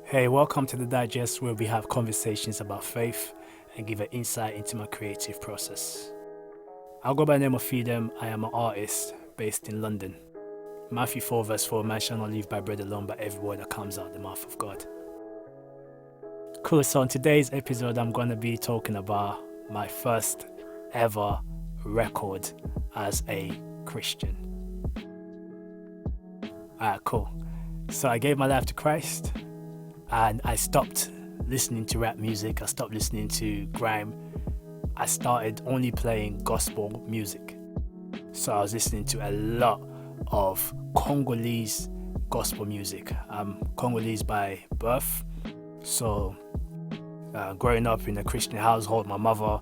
Hey, welcome to the Digest where we have conversations about faith and give an insight into my creative process. I'll go by the name of Freedom. I am an artist based in London. Matthew 4 verse 4, man shall not live by bread alone, but every word that comes out the mouth of God. Cool, so in today's episode, I'm going to be talking about my first ever record as a Christian. Alright, cool. So I gave my life to Christ and I stopped listening to rap music. I stopped listening to grime. I started only playing gospel music. So I was listening to a lot of Congolese gospel music. I'm Congolese by birth. So growing up in a Christian household, my mother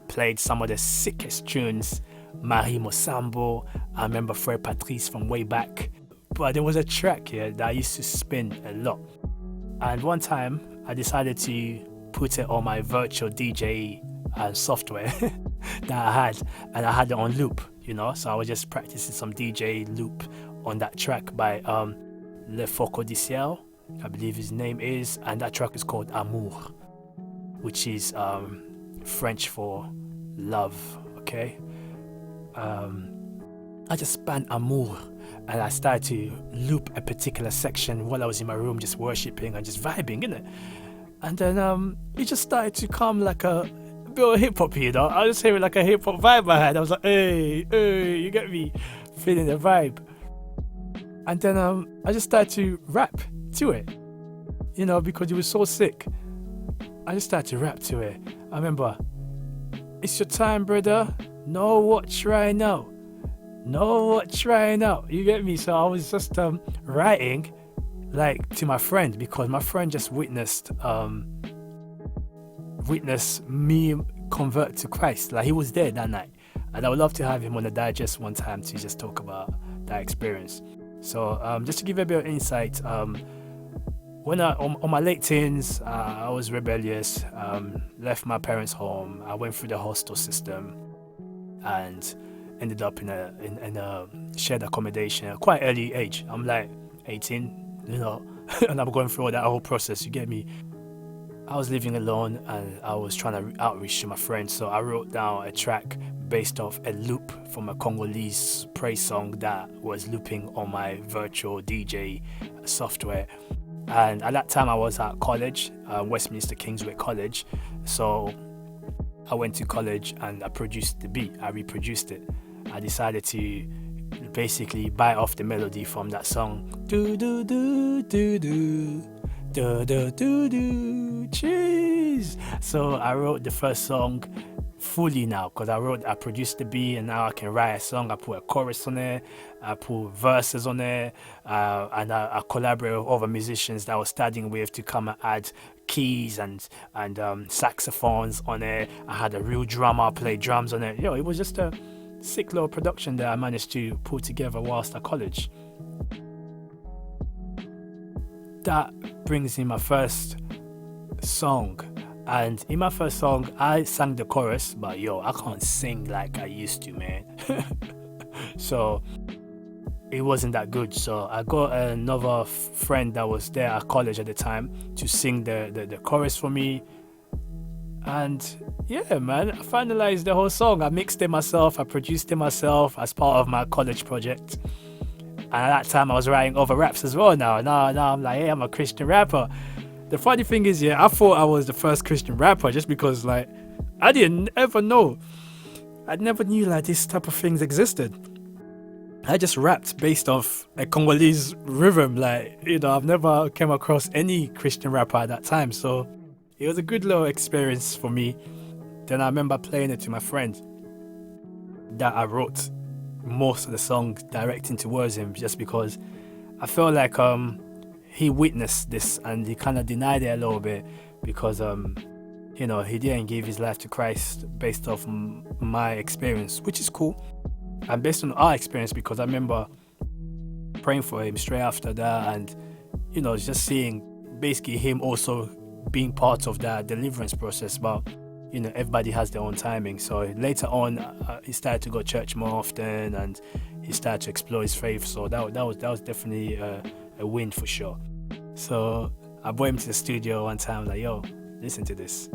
played some of the sickest tunes. Marie Mosambo, I remember Frère Patrice from way back. But there was a track here that I used to spin a lot. And one time I decided to put it on my virtual DJ software that I had, and I had it on loop, so I was just practicing some DJ loop on that track by Le Focus du Ciel, I believe his name is, and that track is called Amour, which is French for love, okay? I just spun Amour and I started to loop a particular section while I was in my room just worshipping and just vibing, innit? And then it just started to come like a bit of hip hop, I was hearing like a hip hop vibe I had. I was like, hey, you get me? Feeling the vibe. And then I just started to rap to it, because it was so sick. I just started to rap to it. I remember, it's your time, brother. Know what right now. Know what right now. You get me? So I was just writing like to my friend, because my friend just witnessed me convert to Christ. Like, he was there that night, and I would love to have him on the Digest one time to just talk about that experience. So just to give you a bit of insight, when on my late teens, I was rebellious, left my parents' home. I went through the hostel system and ended up in a shared accommodation at quite early age. I'm like 18, and I'm going through all that whole process, you get me? I was living alone and I was trying to outreach to my friends, so I wrote down a track based off a loop from a Congolese praise song that was looping on my virtual DJ software. And at that time I was at college, Westminster Kingsway College, so I went to college and I produced the beat, I reproduced it. I decided to basically buy off the melody from that song. Do do do do do do do do do cheese. So I wrote the first song fully now, because I produced the beat, and now I can write a song. I put a chorus on there, I put verses on there, and I collaborate with other musicians that I was studying with to come and add keys and saxophones on there. I had a real drummer play drums on it. It was just a sick little production that I managed to put together whilst at college. That brings in my first song. And in my first song, I sang the chorus, but I can't sing like I used to, man. So it wasn't that good. So I got another friend that was there at college at the time to sing the chorus for me. And yeah, man, I finalized the whole song. I mixed it myself, I produced it myself as part of my college project. And at that time I was writing other raps as well now. Now I'm like, hey, I'm a Christian rapper. The funny thing is, I thought I was the first Christian rapper just because, like, I didn't ever know. I never knew, like, this type of things existed. I just rapped based off a Congolese rhythm. Like, I've never came across any Christian rapper at that time. So it was a good little experience for me. Then I remember playing it to my friend that I wrote most of the song directing towards him, just because I felt like he witnessed this and he kind of denied it a little bit, because he didn't give his life to Christ based off my experience, which is cool, and based on our experience, because I remember praying for him straight after that, and just seeing basically him also being part of that deliverance process. But everybody has their own timing. So later on, he started to go to church more often, and he started to explore his faith. So that was definitely a win for sure. So I brought him to the studio one time. I was like, yo, listen to this.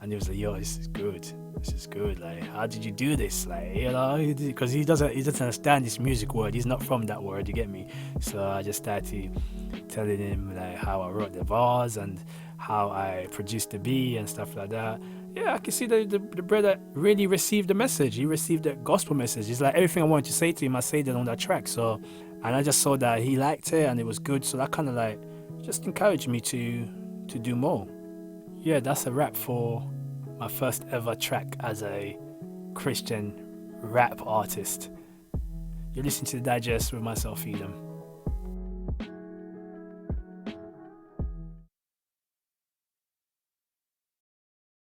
And he was like, yo, this is good. This is good. Like, how did you do this? Like, you know, because he doesn't understand this music word. He's not from that world, you get me? So I just started telling him like how I wrote the bars and how I produced the beat and stuff like that. Yeah, I can see the brother really received the message. He received the gospel message. It's like everything I wanted to say to him, I said it on that track. So, and I just saw that he liked it and it was good. So that kind of like just encouraged me to do more. Yeah, that's a wrap for my first ever track as a Christian rap artist. You're listening to The Digest with myself, Edom.